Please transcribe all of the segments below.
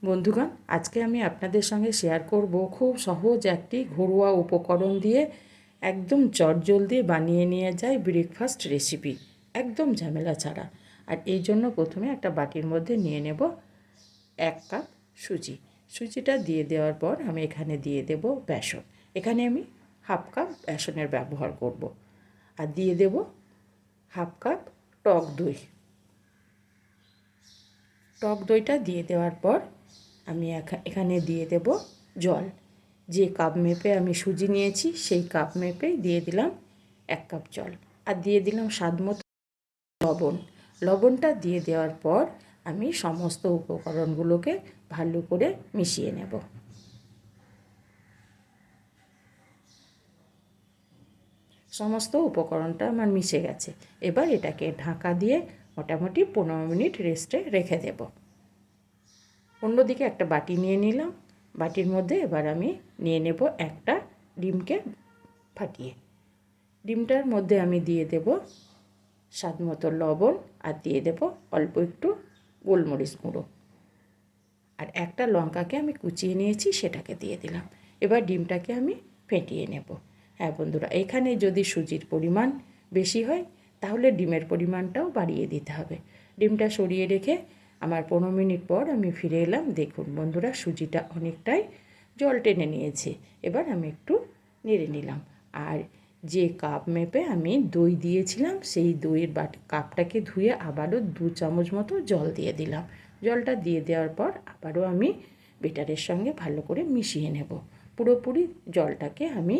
বন্ধুগণ, আজকে আমি আপনাদের সঙ্গে শেয়ার করব খুব সহজ একটি ঘরোয়া উপকরণ দিয়ে একদম চটজলদি বানিয়ে নিয়ে যায় ব্রেকফাস্ট রেসিপি, একদম ঝামেলা ছাড়া। আর এই জন্য প্রথমে একটা বাটির মধ্যে নিয়ে নেব 1 কাপ সুজি। সুজিটা দিয়ে দেওয়ার পর আমি এখানে দিয়ে দেব বেসন। এখানে আমি 1/2 কাপ বেসনের ব্যবহার করব। আর দিয়ে দেব 1/2 কাপ টক দই। টক দইটা দিয়ে দেওয়ার পর আমি এখানে দিয়ে দেব জল। যে কাপ মেপে আমি সুজি নিয়েছি সেই কাপ মেপেই দিয়ে দিলাম 1 কাপ জল। আর দিয়ে দিলাম স্বাদ মতো লবণ। লবণটা দিয়ে দেওয়ার পর আমি সমস্ত উপকরণগুলোকে ভালো করে মিশিয়ে নেব। সমস্ত উপকরণটা আমার মিশে গেছে। এবার এটাকে ঢাকা দিয়ে মোটামুটি 15 মিনিট রেস্টে রেখে দেব। অন্যদিকে একটা বাটি নিয়ে নিলাম। বাটির মধ্যে এবার আমি নিয়ে নেব একটা ডিমকে ফাটিয়ে। ডিমটার মধ্যে আমি দিয়ে দেব স্বাদ মতো লবণ আর দিয়ে দেব অল্প একটু গোলমরিচ গুঁড়ো। আর একটা লঙ্কাকে আমি কুচিয়ে নিয়েছি, সেটাকে দিয়ে দিলাম। এবার ডিমটাকে আমি ফেটিয়ে নেব। হ্যাঁ বন্ধুরা, এখানে যদি সুজির পরিমাণ বেশি হয় তাহলে ডিমের পরিমাণটাও বাড়িয়ে দিতে হবে। ডিমটা সরিয়ে রেখে আমার 15 মিনিট পর আমি ফিরে এলাম। দেখুন বন্ধুরা, সুজিটা অনেকটাই জল টেনে নিয়েছে। এবার আমি একটু নেড়ে নিলাম। আর যে কাপ মেপে আমি দই দিয়েছিলাম সেই দইয়ের কাপটাকে ধুয়ে আবারও 2 চামচ মতো জল দিয়ে দিলাম। জলটা দিয়ে দেওয়ার পর আবারও আমি বেটারের সঙ্গে ভালো করে মিশিয়ে নেব। পুরোপুরি জলটাকে আমি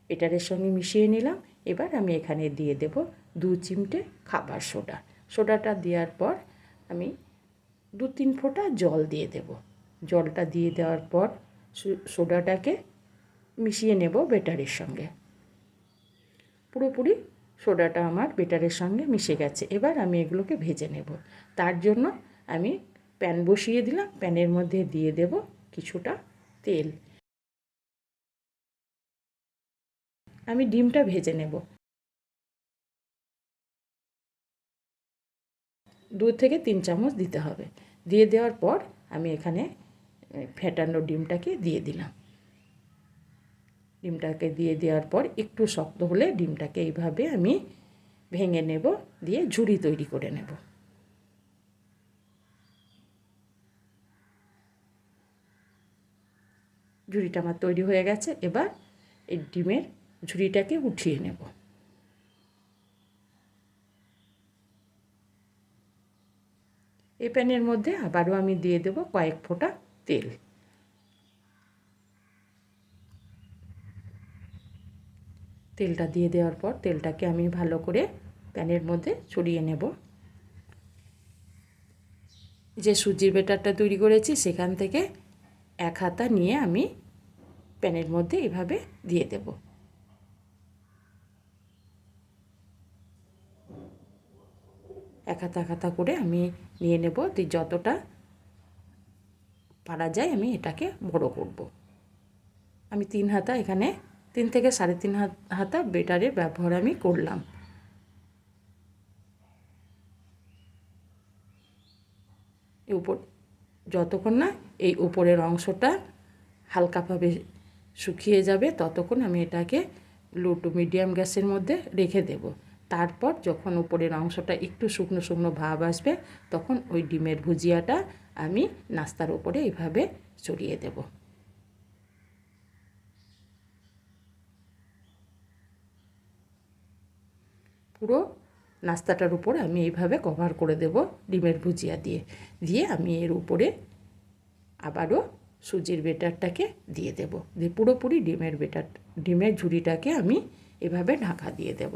বেটারের সঙ্গে মিশিয়ে নিলাম। এবার আমি এখানে দিয়ে দেব 2 চিমটে খাবার সোডা। সোডাটা দেওয়ার পর আমি 2-3 ফোঁটা জল দিয়ে দেব। জলটা দিয়ে দেওয়ার পর সোডাটাকে মিশিয়ে নেব বেটারের সঙ্গে। পুরোপুরি সোডাটা আমার বেটারের সঙ্গে মিশে গেছে। এবার আমি এগুলোকে ভেজে নেব। তার জন্য আমি প্যান বসিয়ে দিলাম। প্যানের মধ্যে দিয়ে দেব কিছুটা তেল। আমি ডিমটা ভেজে নেব। 2 থেকে 3 চামচ দিতে হবে। দিয়ে দেওয়ার পর আমি এখানে ফেটানো ডিমটাকে দিয়ে দিলাম। ডিমটাকে দিয়ে দেওয়ার পর একটু শক্ত হলে ডিমটাকে এইভাবে আমি ভেঙে নেব, দিয়ে ঝুড়ি তৈরি করে নেব। ঝুড়িটা আমার তৈরি হয়ে গেছে। এবার এই ডিমের ঝুড়িটাকে উঠিয়ে নেব। এই প্যানের মধ্যে আবারও আমি দিয়ে দেব কয়েক ফোঁটা তেল। তেলটা দিয়ে দেওয়ার পর তেলটাকে আমি ভালো করে প্যানের মধ্যে ছড়িয়ে নেব। যে সুজির ব্যাটারটা তৈরি করেছি সেখান থেকে 1 হাতা নিয়ে আমি প্যানের মধ্যে এভাবে দিয়ে দেব। এক হাতা করে আমি নিয়ে নেব। যতটা পারা যায় আমি এটাকে বড় করব। আমি 3 হাতা, এখানে 3 থেকে 3.5 হাতা বেটারের ব্যবহার আমি করলাম। উপর যতক্ষণ না এই উপরের অংশটা হালকাভাবে শুকিয়ে যাবে ততক্ষণ আমি এটাকে লো টু মিডিয়াম গ্যাসের মধ্যে রেখে দেব। তারপর যখন উপরের অংশটা একটু শুকনো শুকনো ভাব আসবে তখন ওই ডিমের ভুজিয়াটা আমি নাস্তার উপরে এইভাবে ছড়িয়ে দেব। পুরো নাস্তাটার উপর আমি এইভাবে কভার করে দেব ডিমের ভুজিয়া দিয়ে। দিয়ে আমি এর উপরে আবারও সুজির বেটারটাকে দিয়ে দেব। দিয়ে পুরোপুরি ডিমের ঝুড়িটাকে আমি এভাবে ঢাকা দিয়ে দেব।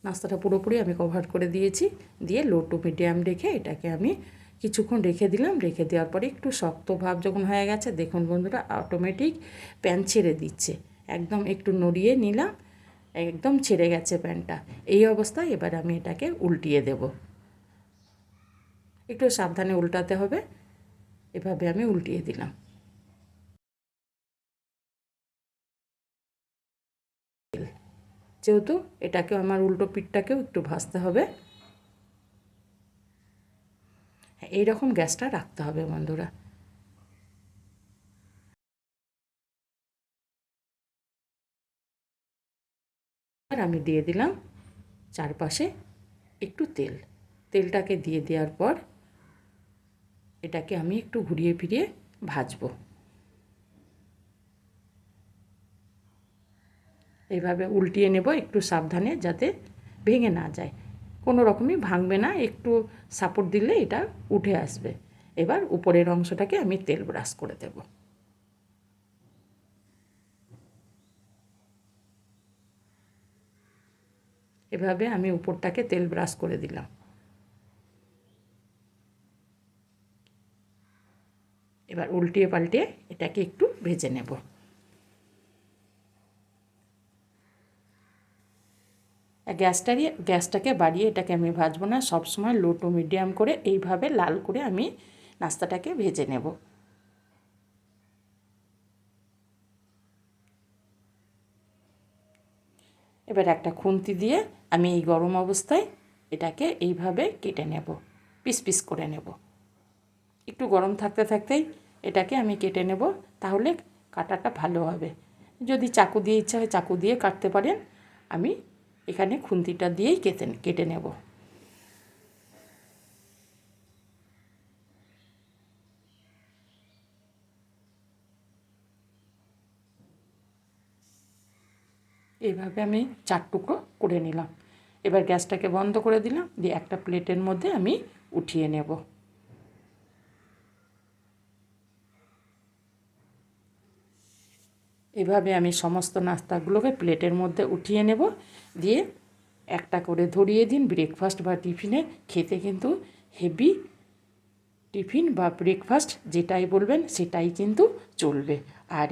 নাস্তাটা পুরোপুরি আমি কভার করে দিয়েছি। দিয়ে লো টু মিডিয়াম রেখে এটাকে আমি কিছুক্ষণ রেখে দিলাম। রেখে দেওয়ার পরে একটু শক্ত ভাব যখন হয়ে গেছে দেখুন বন্ধুরা, অটোমেটিক প্যান ছেড়ে দিচ্ছে। একদম একটু নড়িয়ে নিলাম, একদম ছেড়ে গেছে প্যানটা। এই অবস্থায় এবার আমি এটাকে উল্টিয়ে দেব। একটু সাবধানে উল্টাতে হবে। এভাবে আমি উল্টিয়ে দিলাম। যেহেতু এটাকে আমার উল্টো পিঠটাকেও একটু ভাজতে হবে। এইরকম গ্যাসটা রাখতে হবে বন্ধুরা। আর আমি দিয়ে দিলাম চারপাশে একটু তেল। তেলটাকে দিয়ে দেওয়ার পর এটাকে আমি একটু ঘুরিয়ে ফিরিয়ে ভাজবো। এইভাবে উল্টিয়ে নেব একটু সাবধানে, যাতে ভেঙে না যায়। কোনো রকমই ভাঙবে না, একটু সাপোর্ট দিলে এটা উঠে আসবে। এবার উপরের অংশটাকে আমি তেল ব্রাশ করে দেব। এভাবে আমি উপরটাকে তেল ব্রাশ করে দিলাম। এবার উল্টিয়ে পাল্টিয়ে এটাকে একটু ভেজে নেব। গ্যাসটাকে বাড়িয়ে এটাকে আমি ভাজবো না, সবসময় লো টু মিডিয়াম করে এইভাবে লাল করে আমি নাস্তাটাকে ভেজে নেব। এবার একটা খুন্তি দিয়ে আমি এই গরম অবস্থায় এটাকে এইভাবে কেটে নেব, পিস পিস করে নেব। একটু গরম থাকতে থাকতেই এটাকে আমি কেটে নেব, তাহলে কাটাটা ভালো হবে। যদি চাকু দিয়ে ইচ্ছা হয় চাকু দিয়ে কাটতে পারেন, আমি এখানে খুন্তিটা দিয়েই কেটে নেব। এইভাবে আমি 4 টুকরো করে নিলাম। এবার গ্যাসটাকে বন্ধ করে দিলাম, দিয়ে একটা প্লেটের মধ্যে আমি উঠিয়ে নেব। এভাবে আমি সমস্ত নাস্তাগুলোকে প্লেটের মধ্যে উঠিয়ে নেব, দিয়ে একটা করে ধরিয়ে দিন। ব্রেকফাস্ট বা টিফিনে খেতে কিন্তু হেভি, টিফিন বা ব্রেকফাস্ট যেটাই বলবেন সেটাই কিন্তু চলবে। আর